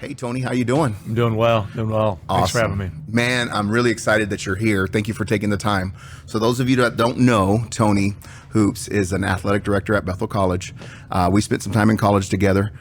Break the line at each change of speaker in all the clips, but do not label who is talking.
Hey, Tony, how you doing?
I'm doing well.
Awesome.
Thanks for having me.
Man, I'm really excited that you're here. Thank you for taking the time. So those of you that don't know, Tony Hoops is an athletic director at Bethel College. We spent some time in college together.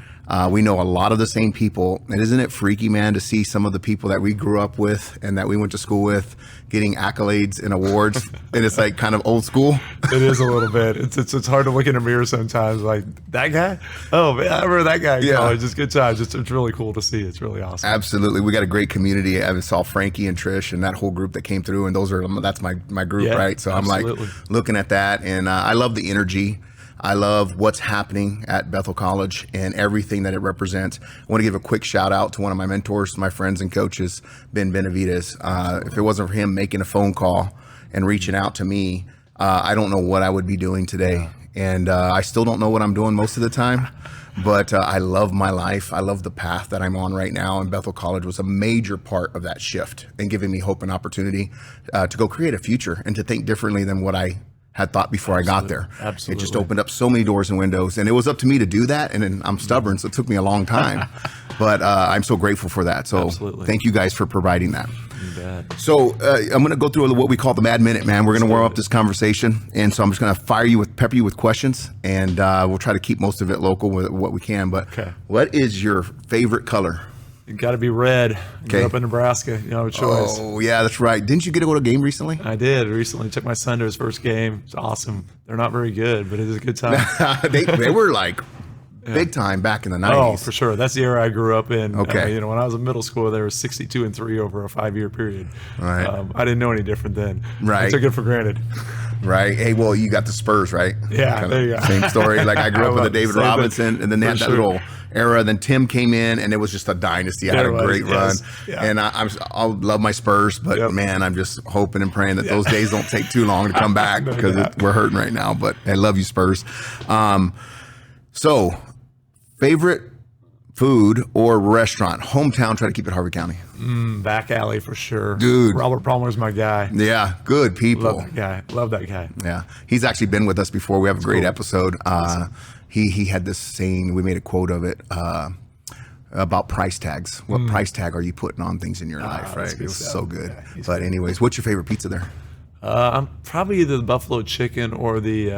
We know a lot of the same people. And isn't it freaky, man, to see some of the people that we grew up with and that we went to school with getting accolades and awards? And it's like kind of old school.
It is a little bit. It's hard to look in a mirror sometimes. Like, that guy? Oh, man, I remember that guy in college. It's good times. It's really cool to see. It's really awesome.
Absolutely. We got a great community. I saw Frankie and Trish and that whole group that came through. And that's my group, right? So absolutely. I'm like looking at that. And I love the energy. I love what's happening at Bethel College and everything that it represents. I want to give a quick shout out to one of my mentors, my friends and coaches, Ben Benavides. If it wasn't for him making a phone call and reaching out to me, I don't know what I would be doing today. And I still don't know what I'm doing most of the time, but I love my life. I love the path that I'm on right now. And Bethel College was a major part of that shift and giving me hope and opportunity to go create a future and to think differently than what I had thought before I got there.
Absolutely.
It just opened up so many doors and windows, and it was up to me to do that. And I'm stubborn, so it took me a long time, but I'm so grateful for that. So thank you guys for providing that. So I'm going to go through what we call the Mad Minute, man. We're going to warm up this conversation, and so I'm just going to pepper you with questions, and we'll try to keep most of it local with what we can. But What is your favorite color?
It got to be red. Grew up in Nebraska. You know, choice.
Oh, yeah, that's right. Didn't you get to go to a game recently?
I did. Recently took my son to his first game. It's awesome. They're not very good, but it is a good time.
they were like big time back in the 90s.
Oh, for sure. That's the era I grew up in.
Okay.
When I was in middle school, there was 62-3 over a 5-year period.
Right.
I didn't know any different then.
Right.
I took it for granted.
Right. Hey, well, you got the Spurs, right?
Yeah, there you go.
Same story. Like I grew up with the David Robinson, and then they had that little era. Then Tim came in, and it was just a dynasty. I had a great run, and I love my Spurs, but man, I'm just hoping and praying that those days don't take too long to come back because we're hurting right now. But I love you, Spurs. So, favorite food or restaurant, hometown? Try to keep it Harvey County.
Back alley for sure,
dude.
Robert Palmer's my guy.
Yeah, good people.
Love that guy.
Yeah, he's actually been with us before. We have a great episode. Awesome. He had this saying. We made a quote of it about price tags. What price tag are you putting on things in your life? Right? It was so good. Yeah, but anyways, what's your favorite pizza there?
I'm probably either the buffalo chicken or the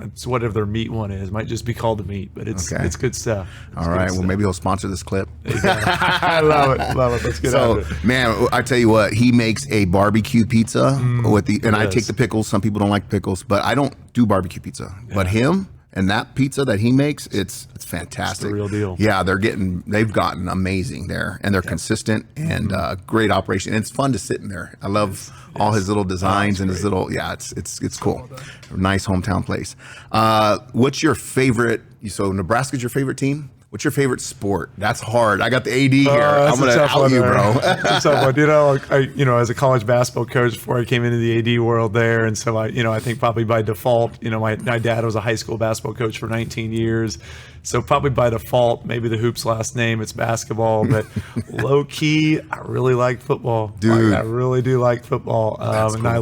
it's whatever their meat one is. Might just be called the meat, but it's good stuff.
All right. Well, maybe he'll sponsor this clip.
I love it. Let's get out of it.
Man, I tell you what, he makes a barbecue pizza and I take the pickles. Some people don't like pickles, but I don't do barbecue pizza. Yeah. But him and that pizza that he makes, it's fantastic.
It's the real deal.
Yeah, they've gotten amazing there, and they're consistent and great operation. And it's fun to sit in there. I love all his little designs and his little it's cool. Nice hometown place. What's your favorite? So Nebraska's your favorite team? What's your favorite sport? That's hard. I got the AD here. I'm going to out you, bro.
It's a tough one. As a college basketball coach before I came into the AD world there, and so I think probably by default, my dad was a high school basketball coach for 19 years. So probably by default, maybe the Hoops last name, it's basketball, but low key, I really like football.
Dude.
I really do like football. And cool. I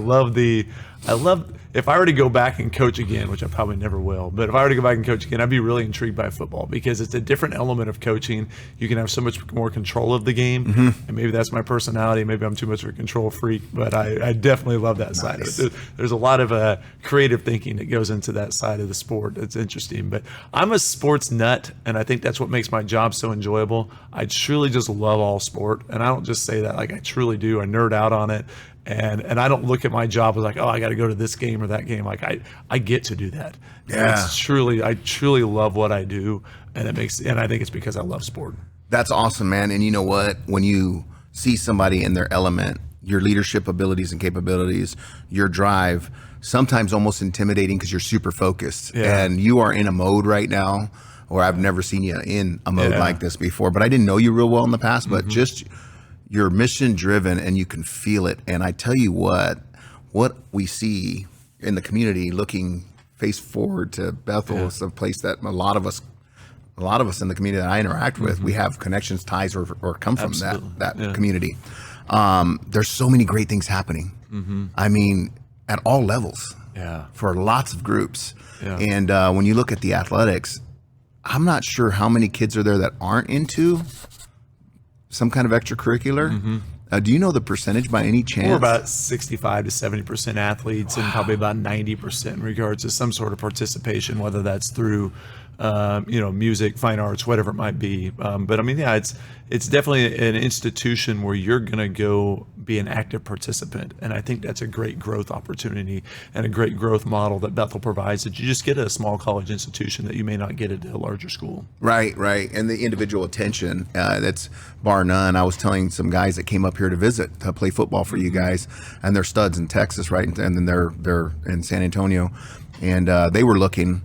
love if I were to go back and coach again, which I probably never will, but if I were to go back and coach again, I'd be really intrigued by football because it's a different element of coaching. You can have so much more control of the game, and maybe that's my personality. Maybe I'm too much of a control freak, but I definitely love that side of it. There's a lot of creative thinking that goes into that side of the sport. That's interesting, but I'm a sports nut, and I think that's what makes my job so enjoyable. I truly just love all sport, and I don't just say that, like I truly do. I nerd out on it. And I don't look at my job as like, oh, I got to go to this game or that game. Like I get to do that.
Yeah.
I truly love what I do, and I think it's because I love sport.
That's awesome, man. And you know what? When you see somebody in their element, your leadership abilities and capabilities, your drive, sometimes almost intimidating because you're super focused, and you are in a mode right now, or I've never seen you in a mode like this before. But I didn't know you real well in the past, but just. You're mission driven and you can feel it. And I tell you what we see in the community looking face forward to Bethel is a place that a lot of us in the community that I interact with, we have connections, ties, or come from that community. There's so many great things happening. I mean, at all levels for lots of groups. And when you look at the athletics, I'm not sure how many kids are there that aren't into some kind of extracurricular. Do you know the percentage by any chance?
We're about 65 to 70% athletes, and probably about 90% in regards to some sort of participation, whether that's through, music, fine arts, whatever it might be. But I mean, yeah, it's definitely an institution where you're going to go be an active participant. And I think that's a great growth opportunity and a great growth model that Bethel provides that you just get at a small college institution that you may not get at a larger school.
Right. And the individual attention, that's bar none. I was telling some guys that came up here to visit, to play football for you guys, and they're studs in Texas, right? And then they're in San Antonio. And they were looking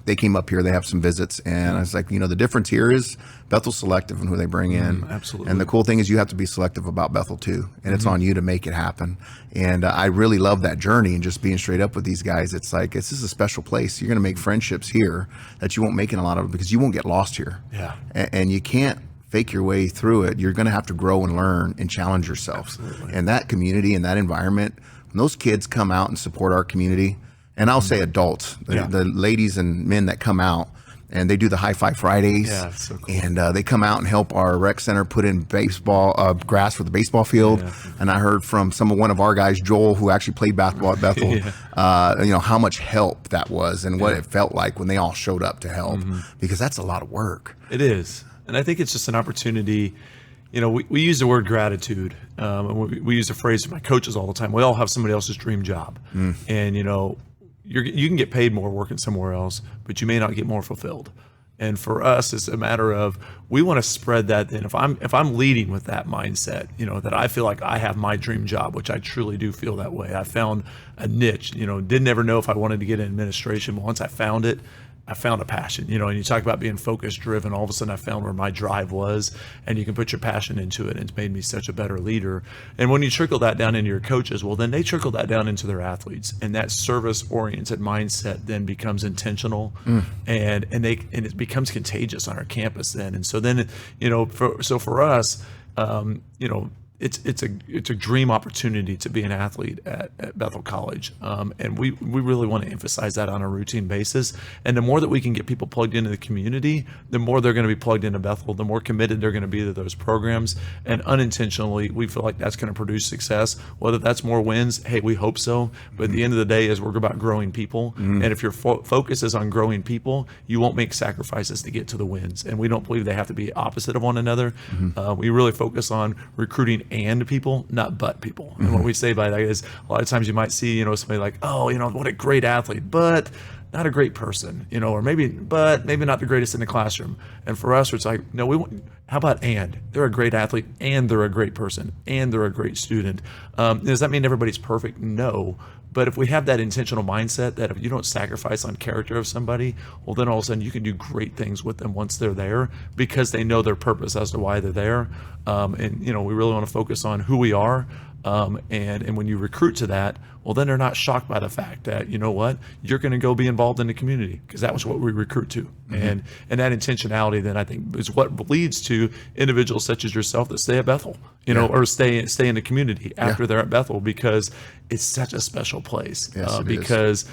they came up here, they have some visits, and I was like, the difference here is Bethel's selective in who they bring in.
Absolutely.
And the cool thing is you have to be selective about Bethel too, and it's on you to make it happen. And I really love that journey and just being straight up with these guys. It's like, this is a special place. You're going to make friendships here that you won't make in a lot of, because you won't get lost here.
Yeah.
And you can't fake your way through it. You're going to have to grow and learn and challenge yourself.
Absolutely.
And that community and that environment, when those kids come out and support our community, and I'll say adults, the ladies and men that come out, and they do the High Five Fridays.
Yeah, so cool.
And they come out and help our rec center put in baseball grass for the baseball field. Yeah. And I heard from one of our guys, Joel, who actually played basketball at Bethel, how much help that was and what it felt like when they all showed up to help, because that's a lot of work.
It is. And I think it's just an opportunity. We use the word gratitude. We use the phrase to my coaches all the time. We all have somebody else's dream job. And, you can get paid more working somewhere else, but you may not get more fulfilled. And for us, it's a matter of, we want to spread that. Then if I'm leading with that mindset, that I feel like I have my dream job, which I truly do feel that way. I found a niche, didn't ever know if I wanted to get in administration, but once I found it, I found a passion, and you talk about being focus driven. All of a sudden I found where my drive was, and you can put your passion into it. And it's made me such a better leader. And when you trickle that down into your coaches, well, then they trickle that down into their athletes, and that service oriented mindset then becomes intentional, and it becomes contagious on our campus then. And so then, for us, it's a dream opportunity to be an athlete at Bethel College, and we really want to emphasize that on a routine basis. And the more that we can get people plugged into the community, the more they're going to be plugged into Bethel, the more committed they're going to be to those programs. And unintentionally, we feel like that's going to produce success. Whether that's more wins, hey, we hope so. But at the end of the day, is we're about growing people. And if your focus is on growing people, you won't make sacrifices to get to the wins. And we don't believe they have to be opposite of one another. We really focus on recruiting and people, not but people. And what we say by that is, a lot of times you might see, somebody like, oh, what a great athlete, but not a great person, or maybe not the greatest in the classroom. And for us, it's like, no, how about and? They're a great athlete, and they're a great person, and they're a great student. Does that mean everybody's perfect? No. But if we have that intentional mindset that if you don't sacrifice on character of somebody, well, then all of a sudden you can do great things with them once they're there, because they know their purpose as to why they're there. And we really want to focus on who we are. And when you recruit to that, well, then they're not shocked by the fact that, you're going to go be involved in the community, because that was what we recruit to. And that intentionality then, I think, is what leads to individuals such as yourself that stay at Bethel, or stay in the community after they're at Bethel, because it's such a special place.
Yes,
because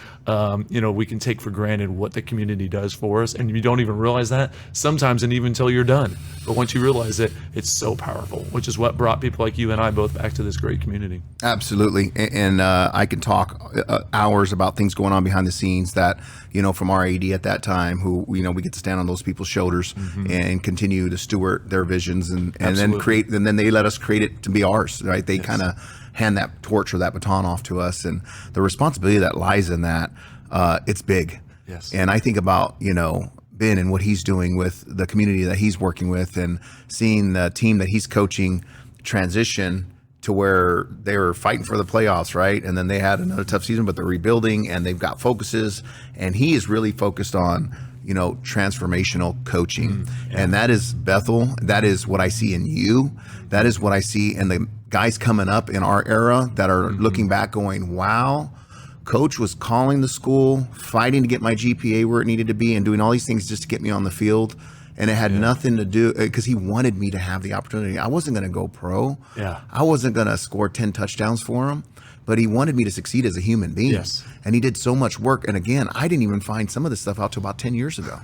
we can take for granted what the community does for us, and you don't even realize that sometimes, and even until you're done. But once you realize it, it's so powerful, which is what brought people like you and I both back to this great community. Absolutely.
And I can talk hours about things going on behind the scenes that, from our AD at that time, who, we get to stand on those people's shoulders and continue to steward their visions and then they let us create it to be ours, right? They kind of hand that torch or that baton off to us, and the responsibility that lies in that, it's big.
Yes.
And I think about, Ben and what he's doing with the community that he's working with, and seeing the team that he's coaching transition to where they were fighting for the playoffs, right? And then they had another tough season, but they're rebuilding and they've got focuses, and he is really focused on, transformational coaching. And that is Bethel. That is what I see in you. That is what I see in the guys coming up in our era that are looking back going, wow, Coach was calling the school, fighting to get my GPA where it needed to be, and doing all these things just to get me on the field. And it had nothing to do, because he wanted me to have the opportunity. I wasn't going to go pro. I wasn't going to score 10 touchdowns for him, but he wanted me to succeed as a human being. And he did so much work. And again, I didn't even find some of this stuff out till about 10 years ago.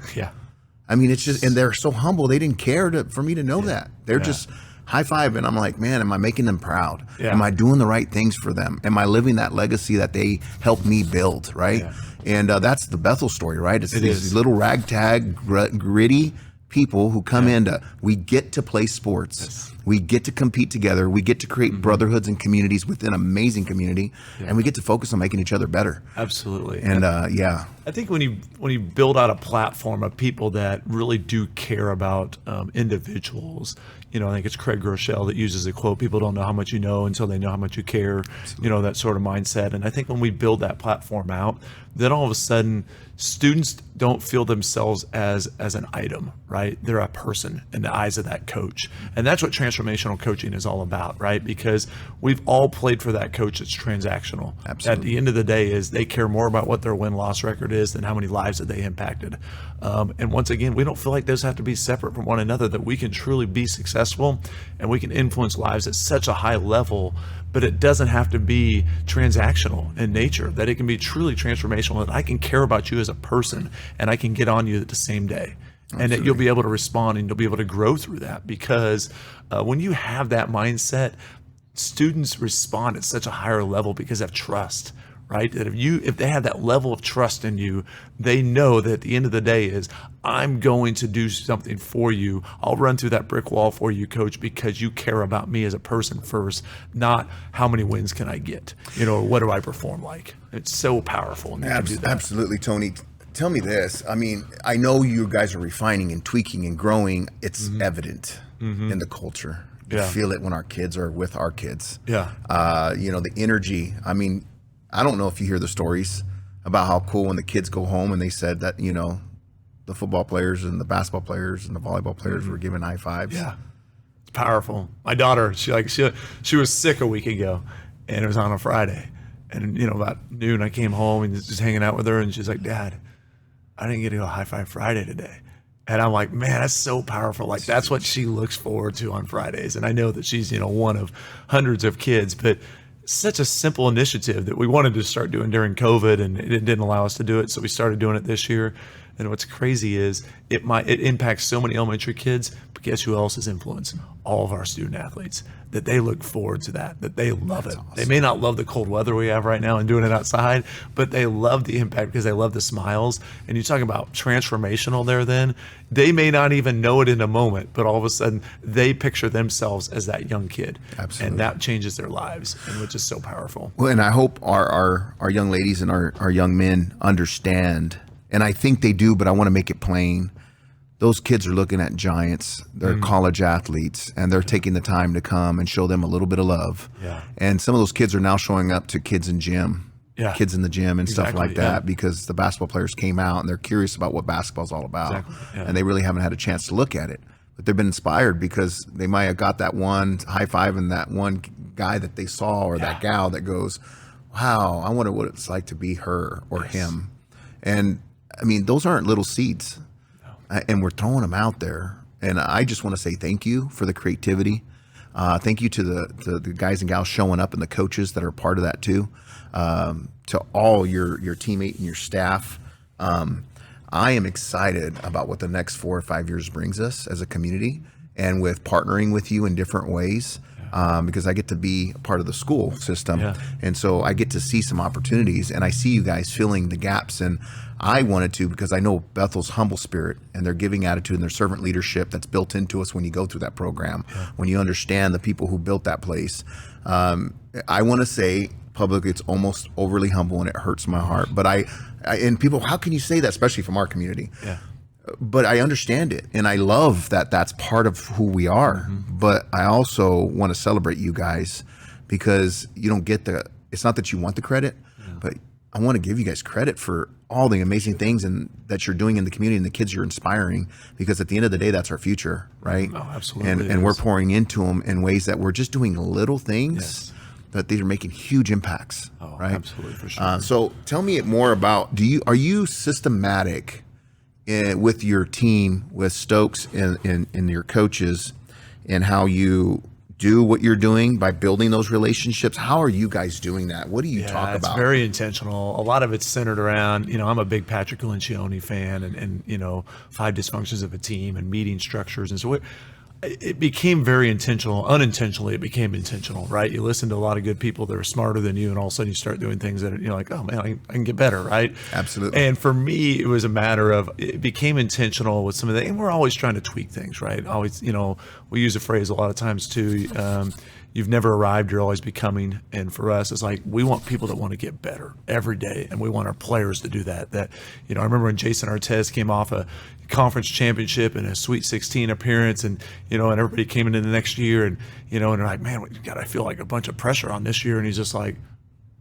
I mean, it's just, and they're so humble. They didn't care for me to know that. They're just high five. And I'm like, man, am I making them proud?
Yeah.
Am I doing the right things for them? Am I living that legacy that they helped me build? Right.
Yeah.
And that's the Bethel story, right? It's
It
these
is.
little ragtag, gritty people who come into, we get to play sports.
Yes.
We get to compete together. We get to create brotherhoods and communities within an amazing community. And we get to focus on making each other better.
Absolutely.
And
I think when you build out a platform of people that really do care about individuals, I think it's Craig Groeschel that uses the quote, people don't know how much you know until they know how much you care, that sort of mindset. And I think when we build that platform out, then all of a sudden students don't feel themselves as an item, right? They're a person in the eyes of that coach. And that's what transformational coaching is all about, right? Because we've all played for that coach that's transactional.
Absolutely.
At the end of the day is they care more about what their win-loss record is than how many lives that they impacted. And once again, we don't feel like those have to be separate from one another, that we can truly be successful and we can influence lives at such a high level, but it doesn't have to be transactional in nature, that it can be truly transformational, that I can care about you as a person and I can get on you the same day. Absolutely. And that you'll be able to respond and you'll be able to grow through that, because when you have that mindset, students respond at such a higher level because of trust, right? That if they have that level of trust in you, they know that at the end of the day is, I'm going to do something for you. I'll run through that brick wall for you, coach, because you care about me as a person first, not how many wins can I get, or what do I perform like. It's so powerful. And you can do that.
Absolutely, Tony. Tell me this. I mean, I know you guys are refining and tweaking and growing. It's evident in the culture. You feel it when our kids are with our kids.
Yeah.
The energy. I mean, I don't know if you hear the stories about how cool when the kids go home and they said that, the football players and the basketball players and the volleyball players were giving high fives.
Yeah. It's powerful. My daughter, she was sick a week ago, and it was on a Friday. And, about noon I came home and just hanging out with her, and she's like, Dad, I didn't get to go high five Friday today. And I'm like, man, that's so powerful. Like, that's what she looks forward to on Fridays. And I know that she's, one of hundreds of kids, but such a simple initiative that we wanted to start doing during COVID, and it didn't allow us to do it. So we started doing it this year. And what's crazy is it impacts so many elementary kids, but guess who else is influencing? All of our student athletes, that they look forward to that they love it. Awesome. They may not love the cold weather we have right now and doing it outside, but they love the impact because they love the smiles. And you talk about transformational there, then they may not even know it in a moment, but all of a sudden they picture themselves as that young kid.
Absolutely.
And that changes their lives, and which is so powerful.
Well, and I hope our young ladies and our young men understand, and I think they do, but I want to make it plain. Those kids are looking at giants. They're college athletes, and they're taking the time to come and show them a little bit of love. Yeah. And some of those kids are now showing up to kids in the gym and stuff like that, because the basketball players came out and they're curious about what basketball's all about. Exactly. Yeah. And they really haven't had a chance to look at it. But they've been inspired because they might have got that one high five and that one guy that they saw, or that gal that goes, wow, I wonder what it's like to be her or him. And I mean, those aren't little seeds. And we're throwing them out there. And I just want to say thank you for the creativity. Thank you to the guys and gals showing up, and the coaches that are part of that too. To all your teammate and your staff. I am excited about what the next 4 or 5 years brings us as a community, and with partnering with you in different ways. Because I get to be a part of the school system. Yeah. And so I get to see some opportunities, and I see you guys filling the gaps. And I wanted to, because I know Bethel's humble spirit and their giving attitude and their servant leadership that's built into us when you go through that program, when you understand the people who built that place. I want to say publicly, it's almost overly humble, and it hurts my heart. But and people, how can you say that, especially from our community? Yeah. But I understand it, and I love that that's part of who we are. But I also want to celebrate you guys, because you don't get it's not that you want the credit, but I want to give you guys credit for all the amazing things that you're doing in the community and the kids you're inspiring, because at the end of the day, that's our future, right?
Oh, absolutely.
And we're pouring into them in ways that we're just doing little things, that these are making huge impacts, right?
Absolutely, for sure.
So tell me more about, are you systematic with your team, with Stokes and your coaches, and how you do what you're doing by building those relationships? How are you guys doing that? What do you talk about?
It's very intentional. A lot of it's centered around, I'm a big Patrick Lencioni fan and 5 dysfunctions of a team and meeting structures. And so it became very intentional. Unintentionally, it became intentional, right? You listen to a lot of good people that are smarter than you, and all of a sudden you start doing things that are, like, oh man, I can get better, right?
Absolutely.
And for me, it was a matter of, it became intentional with some of that. And we're always trying to tweak things, right? Always, we use a phrase a lot of times too. You've never arrived, you're always becoming. And for us, it's like, we want people that want to get better every day. And we want our players to do that. I remember when Jason Artez came off a conference championship and a Sweet 16 appearance, and everybody came into the next year, and and they're like, man, God, I feel like a bunch of pressure on this year. And he's just like,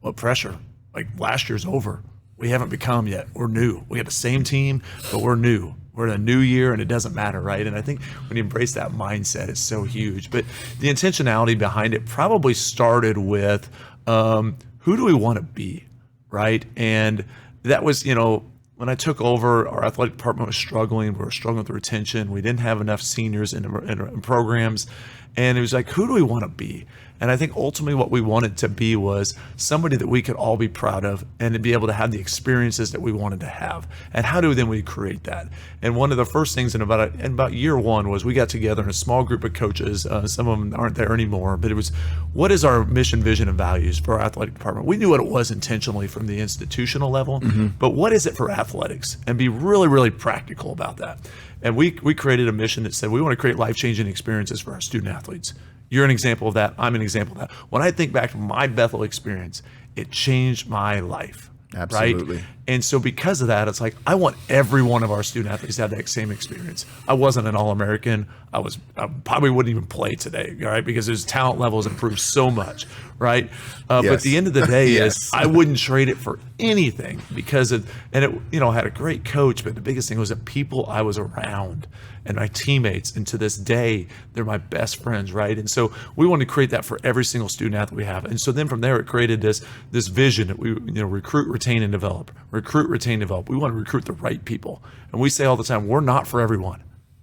what pressure? Like, last year's over. We haven't become yet. We're new. We have the same team, but we're new. We're in a new year, and it doesn't matter, right? And I think when you embrace that mindset, it's so huge. But the intentionality behind it probably started with, who do we want to be, right? And that was, when I took over, our athletic department was struggling. We were struggling with retention. We didn't have enough seniors in programs. And it was like, who do we want to be? And I think ultimately what we wanted to be was somebody that we could all be proud of and to be able to have the experiences that we wanted to have. And how do then we create that? And one of the first things in about year one was we got together in a small group of coaches. Some of them aren't there anymore, but it was, what is our mission, vision, and values for our athletic department? We knew what it was intentionally from the institutional level, but what is it for athletics? And be really, really practical about that. And we created a mission that said we want to create life-changing experiences for our student athletes. You're an example of that. I'm an example of that. When I think back to my Bethel experience, it changed my life.
Absolutely.
Right? And so because of that, it's like, I want every one of our student athletes to have that same experience. I wasn't an All-American. I probably wouldn't even play today, right? Because his talent level has improved so much, right?
Yes.
But at the end of the day
Yes.
is I wouldn't trade it for anything because it had a great coach, but the biggest thing was the people I was around and my teammates. And to this day, they're my best friends, right? And so we want to create that for every single student athlete we have. And so then from there, it created this vision that we, recruit, retain, and develop. Recruit, retain, develop. We want to recruit the right people. And we say all the time, we're not for everyone.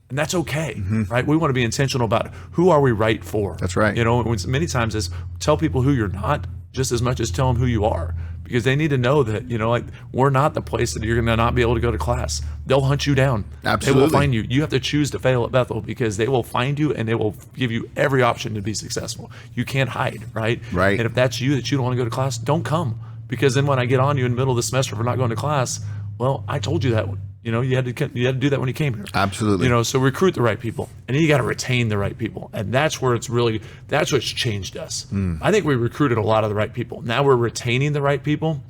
And that's okay, right? We want to be intentional about who are we right for.
That's right.
Many times is tell people who you're not just as much as tell them who you are, because they need to know that, we're not the place that you're going to not be able to go to class. They'll hunt you down.
Absolutely.
They will find you. You have to choose to fail at Bethel because they will find you and they will give you every option to be successful. You can't hide, right?
Right.
And if that's you, that you don't want to go to class, don't come. Because then when I get on you in the middle of the semester for not going to class, well, I told you that. You had to do that when you came here.
Absolutely.
So recruit the right people, and then you got to retain the right people, and that's what's changed us. I think we recruited a lot of the right people. Now we're retaining the right people,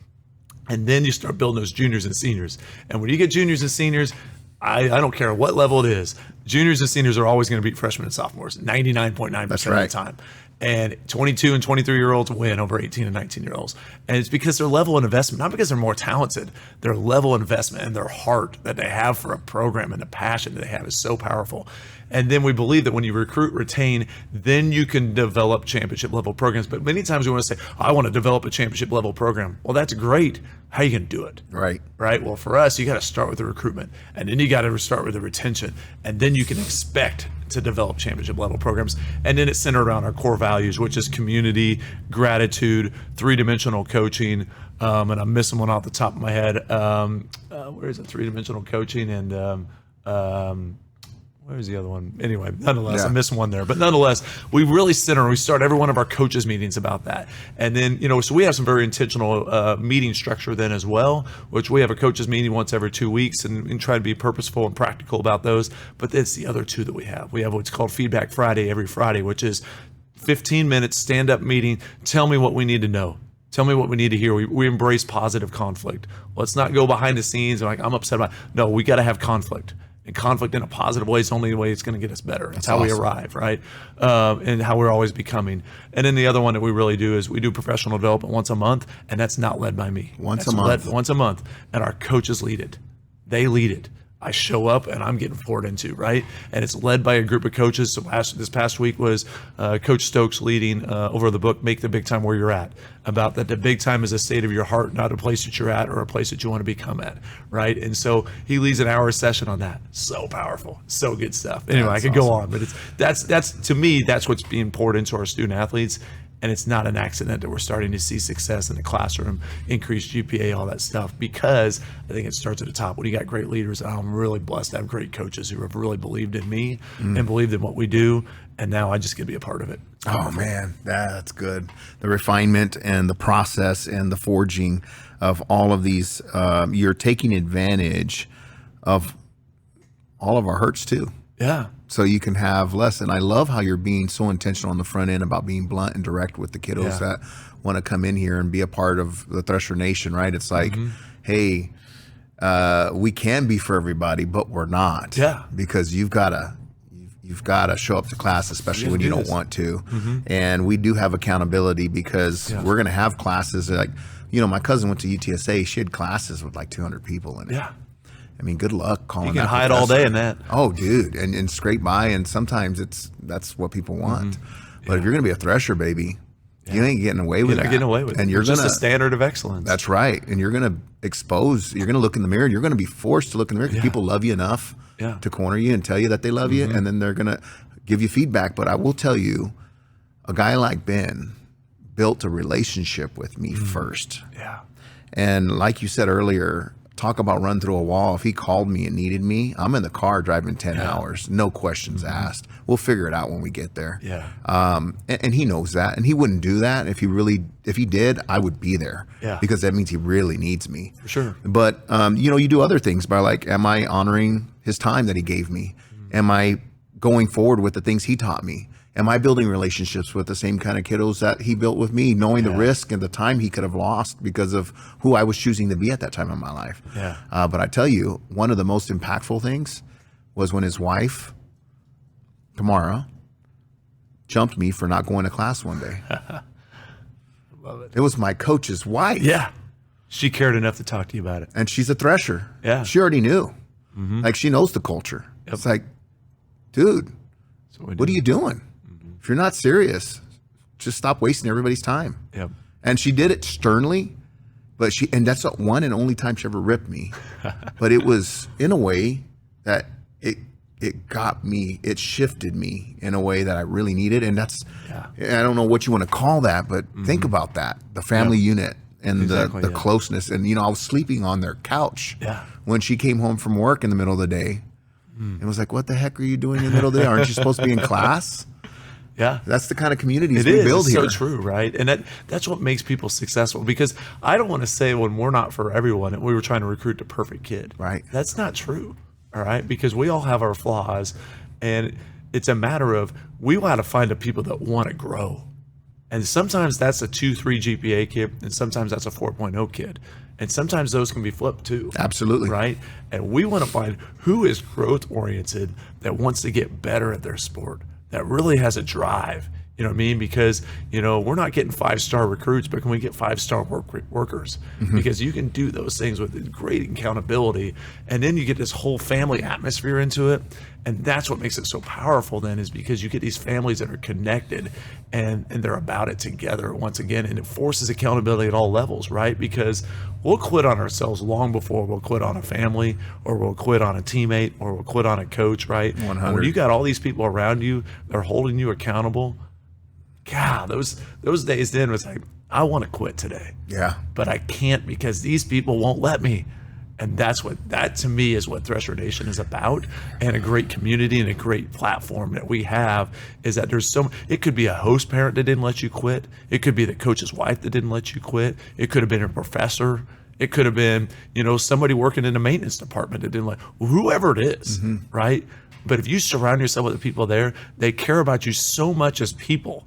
and then you start building those juniors and seniors. And when you get juniors and seniors, I don't care what level it is, juniors and seniors are always going to beat freshmen and sophomores 99.9% of the time. And 22 and 23-year-olds win over 18 and 19-year-olds. And it's because their level of investment, not because they're more talented, their level of investment and their heart that they have for a program and the passion that they have is so powerful. And then we believe that when you recruit, retain, then you can develop championship level programs. But many times we want to say, I want to develop a championship level program. Well, that's great. How are you going to do it?
Right.
Well, for us, you got to start with the recruitment, and then you got to start with the retention, and then you can expect to develop championship level programs. And then it's centered around our core values, which is community, gratitude, 3-dimensional coaching. And I'm missing one off the top of my head. Where is it? 3-dimensional coaching and where's the other one? Anyway, nonetheless,
Yeah.
I'm missing one there. But nonetheless, we really we start every one of our coaches meetings about that. And then, so we have some very intentional meeting structure then as well, which we have a coaches meeting once every 2 weeks and try to be purposeful and practical about those. But that's the other two that we have. We have what's called Feedback Friday every Friday, which is 15 minutes stand-up meeting. Tell me what we need to know. Tell me what we need to hear. We embrace positive conflict. Let's not go behind the scenes and I'm upset about it. No, we got to have conflict. And conflict in a positive way is the only way it's going to get us better. It's how we arrive, right? And how we're always becoming. And then the other one that we really do is we do professional development once a month, and that's not led by me.
Once a month.
Once a month, and our coaches lead it. They lead it. I show up and I'm getting poured into, right? And it's led by a group of coaches. So this past week was Coach Stokes leading over the book, Make the Big Time Where You're At, about that the big time is a state of your heart, not a place that you're at or a place that you want to become at, right? And so he leads an hour session on that. So powerful, so good stuff. Anyway, I could go on, but that's to me, that's what's being poured into our student athletes. And it's not an accident that we're starting to see success in the classroom, increased GPA, all that stuff, because I think it starts at the top. When you got great leaders, and I'm really blessed to have great coaches who have really believed in me and believed in what we do. And now I just get to be a part of it.
Oh, man, that's good. The refinement and the process and the forging of all of these, you're taking advantage of all of our hurts too.
Yeah.
So you can have less. And I love how you're being so intentional on the front end about being blunt and direct with the kiddos that want to come in here and be a part of the Thresher Nation, right? It's like, hey, we can be for everybody, but we're not.
Yeah.
Because you've got to show up to class, especially when you don't want to. And we do have accountability because we're going to have classes like, my cousin went to UTSA. She had classes with like 200 people in it.
Yeah.
I mean, good luck calling that.
You can hide all day in that.
Oh, dude, and scrape by, and sometimes that's what people want. But if you're going to be a thresher, baby, you ain't getting away with that.
You're not getting away with it.
And you're
just a standard of excellence.
That's right. And you're going to you're going to look in the mirror, and you're going to be forced to look in the mirror because people love you enough to corner you and tell you that they love you, and then they're going to give you feedback. But I will tell you, a guy like Ben built a relationship with me first.
Yeah.
And like you said earlier, talk about run through a wall. If he called me and needed me, I'm in the car driving 10 hours, no questions asked. We'll figure it out when we get there.
Yeah.
And he knows that, and he wouldn't do that if he did, I would be there.
Yeah.
Because that means he really needs me.
For sure.
But you do other things by like, am I honoring his time that he gave me? Am I going forward with the things he taught me? Am I building relationships with the same kind of kiddos that he built with me, knowing the risk and the time he could have lost because of who I was choosing to be at that time in my life?
Yeah.
But I tell you, one of the most impactful things was when his wife, Tamara, jumped me for not going to class one day.
Love it.
It was my coach's wife.
Yeah. She cared enough to talk to you about it.
And she's a thresher.
Yeah.
She already knew. Like, she knows the culture.
Yep.
It's like, dude,
So
what are you doing? If you're not serious, just stop wasting everybody's time.
Yep.
And she did it sternly, and that's the one and only time she ever ripped me. But it was in a way that it got me, it shifted me in a way that I really needed. And that's, I don't know what you want to call that, but think about that, the family unit and the closeness. And, I was sleeping on their couch when she came home from work in the middle of the day. It was like, what the heck are you doing in the middle of the day? Aren't you supposed to be in class?
Yeah.
That's the kind of communities
we
build here.
It's so true, right? And that's what makes people successful, because I don't want to say when we're not for everyone and we were trying to recruit the perfect kid.
Right.
That's not true, all right? Because we all have our flaws, and it's a matter of we want to find the people that want to grow. And sometimes that's a 2.3 GPA kid, and sometimes that's a 4.0 kid. And sometimes those can be flipped too.
Absolutely.
Right? And we want to find who is growth oriented, that wants to get better at their sport, that really has a drive. You know what I mean? Because, we're not getting 5-star recruits, but can we get 5-star workers? Because you can do those things with great accountability. And then you get this whole family atmosphere into it. And that's what makes it so powerful then, is because you get these families that are connected and they're about it together once again. And it forces accountability at all levels, right? Because we'll quit on ourselves long before we'll quit on a family, or we'll quit on a teammate, or we'll quit on a coach, right?
100.
And when you got all these people around you, they're holding you accountable. God, those days then was like, I want to quit today.
Yeah.
But I can't, because these people won't let me. And that to me is what Thresher Nation is about. And a great community and a great platform that we have is that it could be a host parent that didn't let you quit. It could be the coach's wife that didn't let you quit. It could have been a professor. It could have been, somebody working in the maintenance department that didn't let, whoever it is, right? But if you surround yourself with the people there, they care about you so much as people,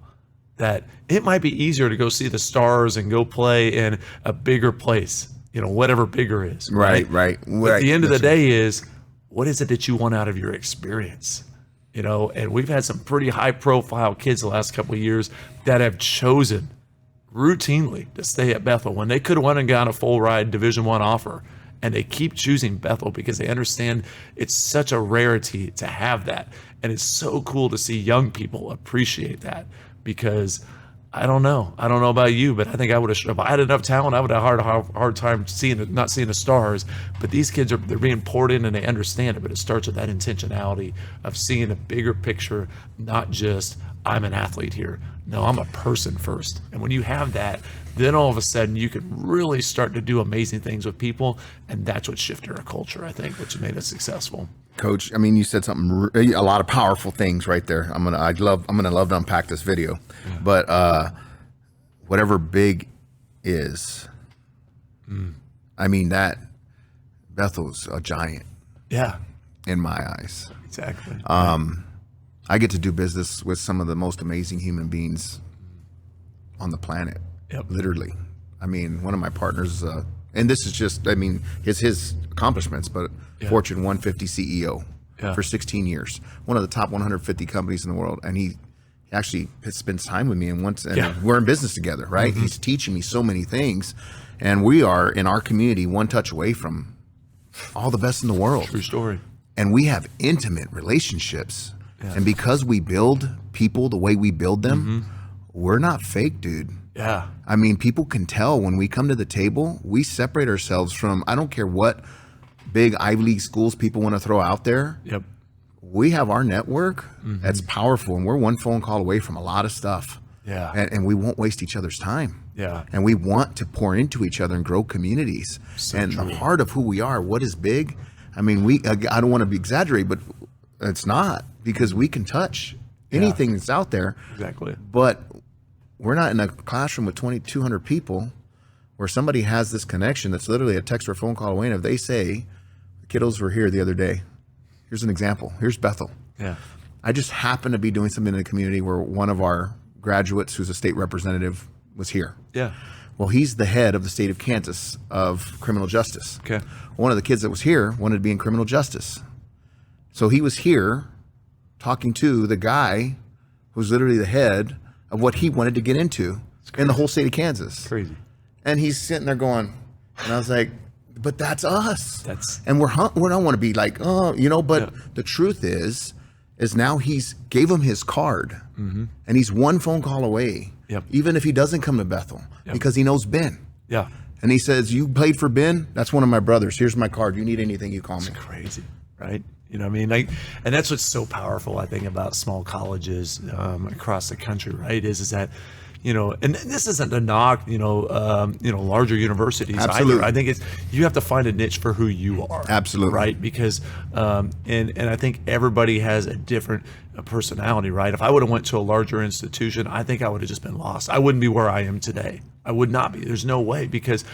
that it might be easier to go see the Stars and go play in a bigger place, whatever bigger is.
Right.
But at the end of the day is, what is it that you want out of your experience? And we've had some pretty high profile kids the last couple of years that have chosen routinely to stay at Bethel when they could have went and got a full ride Division I offer, And they keep choosing Bethel because they understand it's such a rarity to have that. And it's so cool to see young people appreciate that, because I don't know about you, but I think I would have, if I had enough talent, I would have hard time not seeing the stars. But these kids they're being poured in and they understand it. But it starts with that intentionality of seeing the bigger picture, not just I'm an athlete here. No, I'm a person first. And when you have that, then all of a sudden you can really start to do amazing things with people. And that's what shifted our culture, I think, which made us successful.
Coach, I mean, you said a lot of powerful things right there. I'm gonna love to unpack this video, but whatever big is, I mean, that Bethel's a giant.
Yeah,
in my eyes.
Exactly.
I get to do business with some of the most amazing human beings on the planet.
Yep.
Literally. I mean, one of my partners, and this is just, I mean, his accomplishments, but Fortune 150 CEO for 16 years, one of the top 150 companies in the world. And he actually spends time with me, and we're in business together, right? Mm-hmm. He's teaching me so many things, and we are in our community one touch away from all the best in the world.
True story.
And we have intimate relationships. Yeah. And because we build people the way we build them, we're not fake, dude.
Yeah.
I mean, people can tell when we come to the table, we separate ourselves from, I don't care what big Ivy League schools people want to throw out there.
Yep.
We have our network that's powerful, and we're one phone call away from a lot of stuff.
Yeah.
And we won't waste each other's time.
Yeah.
And we want to pour into each other and grow communities.
So
and
true.
The heart of who we are, what is big? I mean, I don't want to be exaggerate, but it's not, because we can touch anything that's out there.
Exactly.
But we're not in a classroom with 2,200 people where somebody has this connection that's literally a text or a phone call away. And if they say, the kiddos were here the other day, here's an example. Here's Bethel.
Yeah.
I just happened to be doing something in the community where one of our graduates, who's a state representative, was here.
Yeah.
Well, he's the head of the state of Kansas of criminal justice.
Okay.
One of the kids that was here wanted to be in criminal justice. So he was here talking to the guy who's literally the head of what he wanted to get into in the whole state of Kansas.
Crazy.
And he's sitting there going, and I was like, but that's us. And we don't want to be like, oh, but the truth is now he's gave him his card, and he's one phone call away.
Yep.
Even if he doesn't come to Bethel, because he knows Ben.
Yeah.
And he says, you played for Ben? That's one of my brothers. Here's my card. You need anything, you call me.
It's crazy, right? You know what I mean? And that's what's so powerful, I think, about small colleges across the country, right? Is that, and this isn't to knock, larger universities
Absolutely.
either. I think you have to find a niche for who you are.
Absolutely.
Right? Because, and I think everybody has a different personality, right? If I would have went to a larger institution, I think I would have just been lost. I wouldn't be where I am today. I would not be. There's no way, because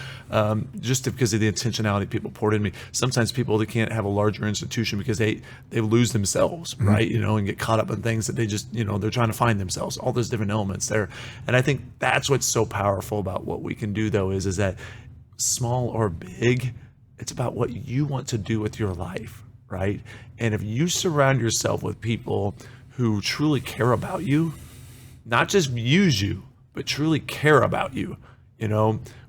just because of the intentionality people poured in me. Sometimes people, they can't have a larger institution because they lose themselves, right? And get caught up in things that they just, they're trying to find themselves, all those different elements there. And I think that's what's so powerful about what we can do, though, is that small or big, it's about what you want to do with your life, right? And if you surround yourself with people who truly care about you, not just use you, but truly care about you.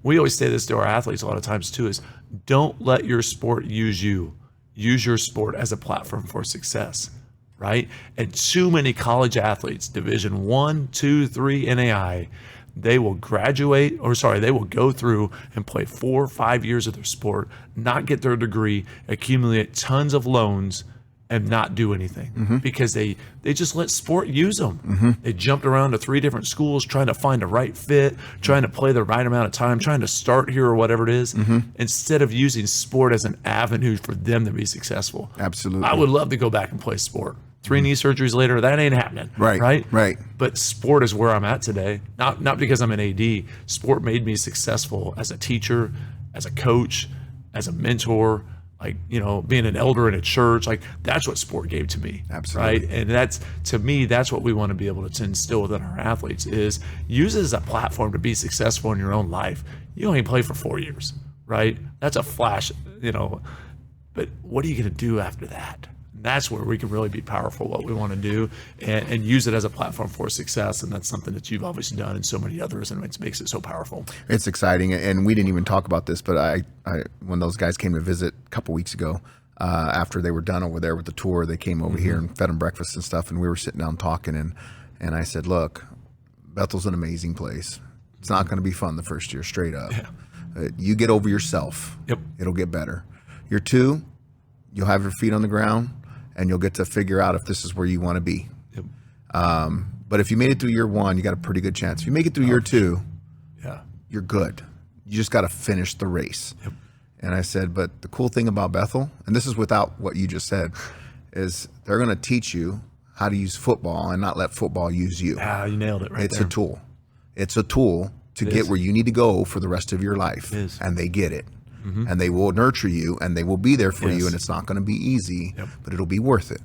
We always say this to our athletes a lot of times too, is don't let your sport use you. Use your sport as a platform for success, right? And too many college athletes, Division 1, 2, 3 NAI, they will they will go through and play 4 or 5 years of their sport, not get their degree, accumulate tons of loans, and not do anything because they just let sport use them. They jumped around to 3 different schools trying to find the right fit, trying to play the right amount of time, trying to start here or whatever it is, instead of using sport as an avenue for them to be successful.
Absolutely.
I would love to go back and play sport. 3 knee surgeries later, that ain't happening.
Right.
But sport is where I'm at today. Not because I'm an AD. Sport made me successful as a teacher, as a coach, as a mentor, being an elder in a church. That's what sport gave to me.
Absolutely.
Right. And to me, that's what we want to be able to instill within our athletes, is use it as a platform to be successful in your own life. You only play for 4 years, right? That's a flash, but what are you going to do after that? And that's where we can really be powerful, what we want to do, and use it as a platform for success. And that's something that you've obviously done and so many others, and it makes it so powerful.
It's exciting. And we didn't even talk about this, but I when those guys came to visit a couple weeks ago, after they were done over there with the tour, they came over here and fed them breakfast and stuff. And we were sitting down talking, and I said, look, Bethel's an amazing place. It's not going to be fun the first year, straight up. Yeah. You get over yourself.
Yep.
It'll get better. Year 2, you'll have your feet on the ground, and you'll get to figure out if this is where you want to be.
Yep.
But if you made it through year 1, you got a pretty good chance. If you make it through year 2, you're good. You just got to finish the race.
Yep.
And I said, but the cool thing about Bethel, and this is without what you just said, is they're going to teach you how to use football and not let football use you.
You nailed it right
It's
there.
a tool. It's a tool to get where you need to go for the rest of your life. And they get it. And they will nurture you, and they will be there for you, and it's not going to be easy, but it'll be worth it.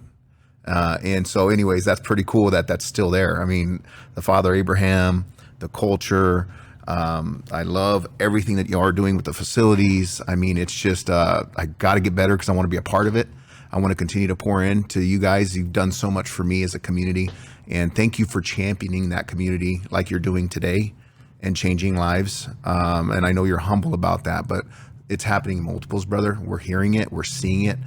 And so anyways, that's pretty cool that that's still there. I mean, the Father Abraham, the culture, I love everything that you are doing with the facilities. I mean, it's just, I got to get better because I want to be a part of it. I want to continue to pour into you guys. You've done so much for me as a community, and thank you for championing that community like you're doing today and changing lives. And I know you're humble about that, but it's happening in multiples, brother. We're hearing it. We're seeing it.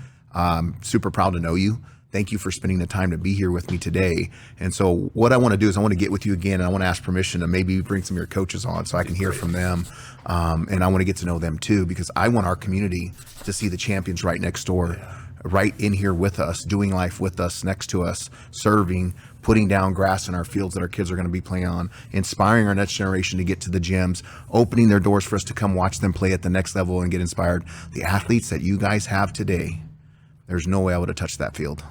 Super proud to know you. Thank you for spending the time to be here with me today. And so what I want to do is I want to get with you again, and I want to ask permission to maybe bring some of your coaches on so I can hear from them. And I want to get to know them too, because I want our community to see the champions right next door, right in here with us, doing life with us, next to us, serving, putting down grass in our fields that our kids are going to be playing on, inspiring our next generation to get to the gyms, opening their doors for us to come watch them play at the next level and get inspired. The athletes that you guys have today, there's no way I would have touched that field.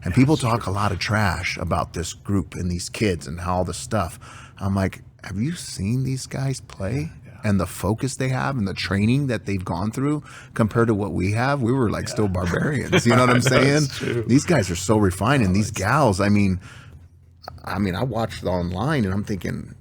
And people talk a lot of trash about this group and these kids and all this stuff. I'm like, have you seen these guys play? And the focus they have and the training that they've gone through compared to what we have? We were like still barbarians. You know what I'm saying? These guys are so refined, and these gals, I mean, I watched online and I'm thinking,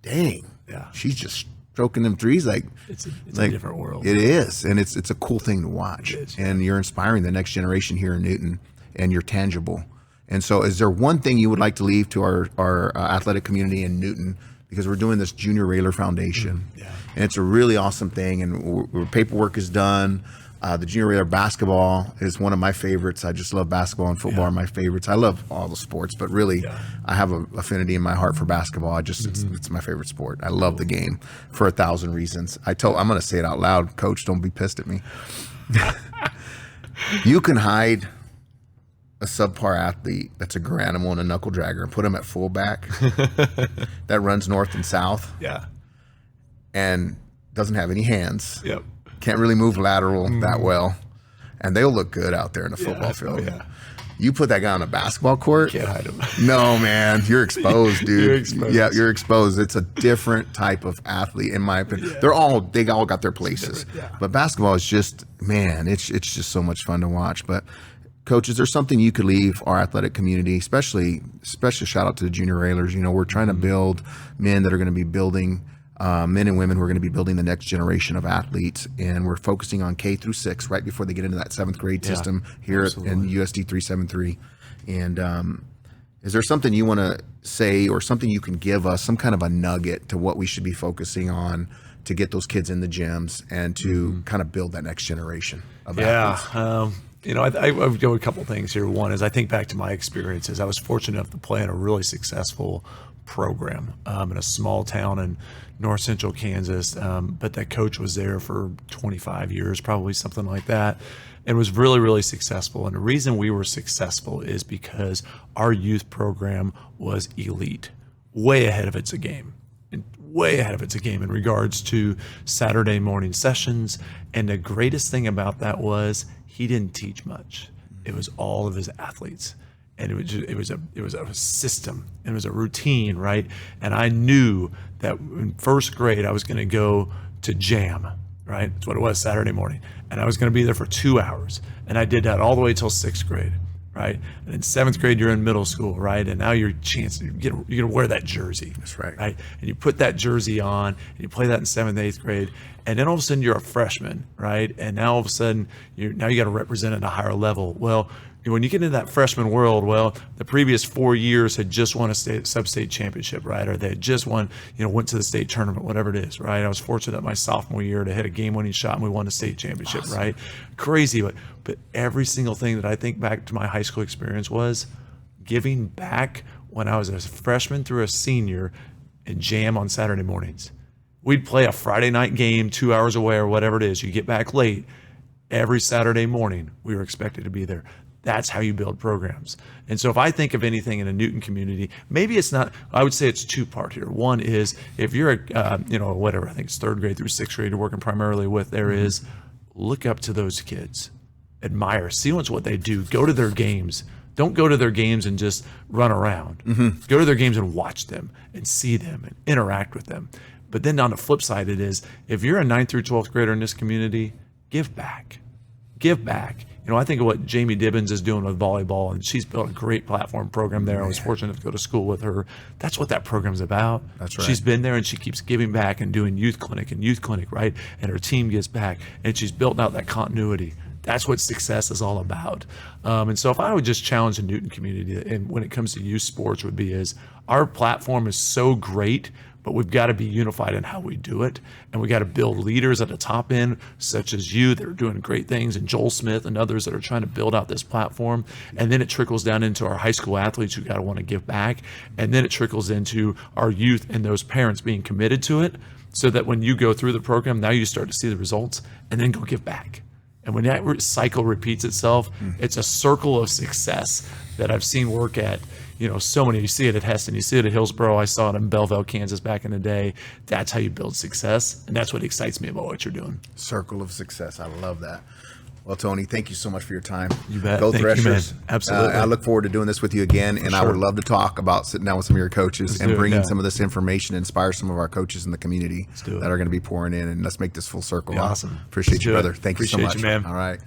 dang, she's just stroking them threes like
it's a different world.
It is, and it's a cool thing to watch. And you're inspiring the next generation here in Newton, and you're tangible. And so is there one thing you would like to leave to our athletic community in Newton? Because we're doing this Junior Railer Foundation, and it's a really awesome thing, and paperwork is done. The Junior Railer basketball is one of my favorites. I just love basketball and football are my favorites. I love all the sports, but really I have an affinity in my heart for basketball. It's my favorite sport. I love the game for 1,000 reasons. I'm going to say it out loud. Coach, don't be pissed at me. You can hide a subpar athlete that's a granimal and a knuckle dragger and put him at fullback that runs north and south and doesn't have any hands, can't really move lateral that well, and they'll look good out there in a football field. You put that guy on a basketball court,
can't hide him.
No, man, you're exposed, dude.
You're exposed.
Yeah, you're exposed. It's a different type of athlete, in my opinion. They all got their places, but basketball is just, man, it's just so much fun to watch. But Coach, is there something you could leave our athletic community, especially shout out to the Junior Railers? You know, we're trying to build men that are going to be building, men and women who are going to be building the next generation of athletes. And we're focusing on K through 6 right before they get into that 7th grade system here in USD 373. And is there something you want to say or something you can give us, some kind of a nugget to what we should be focusing on to get those kids in the gyms and to kind of build that next generation of athletes?
You know, I would go a couple things here. One is I think back to my experiences. I was fortunate enough to play in a really successful program in a small town in north central Kansas, but that coach was there for 25 years, probably something like that, and was really, really successful. And the reason we were successful is because our youth program was elite, way ahead of its game. Way ahead of its game in regards to Saturday morning sessions. And the greatest thing about that was he didn't teach much. It was all of his athletes, and it was a system. It was a routine, right? And I knew that in first grade I was going to go to jam, right? That's what it was, Saturday morning, and I was going to be there for 2 hours, and I did that all the way till 6th grade. Right, and in 7th grade you're in middle school, right, and now you're gonna wear that jersey.
That's right.
Right, and you put that jersey on, and you play that in 7th, 8th grade, and then all of a sudden you're a freshman, right, and now all of a sudden you got to represent at a higher level. Well, when you get into that freshman world, well, the previous 4 years had just won a sub-state championship, right? Or they had just won, went to the state tournament, whatever it is, right? I was fortunate my sophomore year to hit a game-winning shot and we won a state championship, awesome. Right? Crazy, but every single thing that I think back to my high school experience was giving back when I was a freshman through a senior and jam on Saturday mornings. We'd play a Friday night game 2 hours away or whatever it is. You get back late. Every Saturday morning, we were expected to be there. That's how you build programs. And so if I think of anything in a Newton community, maybe it's not, I would say it's two-part here. One is if you're whatever, I think it's third grade through sixth grade you're working primarily with, there is look up to those kids, admire, see what they do, go to their games. Don't go to their games and just run around. Go to their games and watch them and see them and interact with them. But then on the flip side, it is, if you're a 9th through 12th grader in this community, give back. Give back. I think of what Jamie Dibbins is doing with volleyball, and she's built a great platform program there. I was fortunate to go to school with her. That's what that program's about.
That's right.
She's been there, and she keeps giving back and doing youth clinic, right? And her team gives back, and she's built out that continuity. That's what success is all about. And so if I would just challenge the Newton community, and when it comes to youth sports, would be is our platform is so great, but we've got to be unified in how we do it. And we got to build leaders at the top end, such as you, that are doing great things, and Joel Smith and others that are trying to build out this platform. And then it trickles down into our high school athletes who got to want to give back. And then it trickles into our youth and those parents being committed to it, so that when you go through the program, now you start to see the results and then go give back. And when that cycle repeats itself, it's a circle of success that I've seen work at, so many. You see it at Heston, you see it at Hillsboro. I saw it in Belleville, Kansas back in the day. That's how you build success. And that's what excites me about what you're doing.
Circle of success. I love that. Well, Tony, thank you so much for your time.
You bet.
Go
Thank
Threshers.
you, man. Absolutely.
I look forward to doing this with you again, and
sure.
I would love to talk about sitting down with some of your coaches
Let's
and
do it,
bringing
yeah.
some of this information, inspire some of our coaches in the community
do it.
that are going to be pouring in, and let's make this full circle.
Yeah, awesome.
Appreciate
Let's
you,
do it.
brother. Thank you so much.
Appreciate you, man.
All right.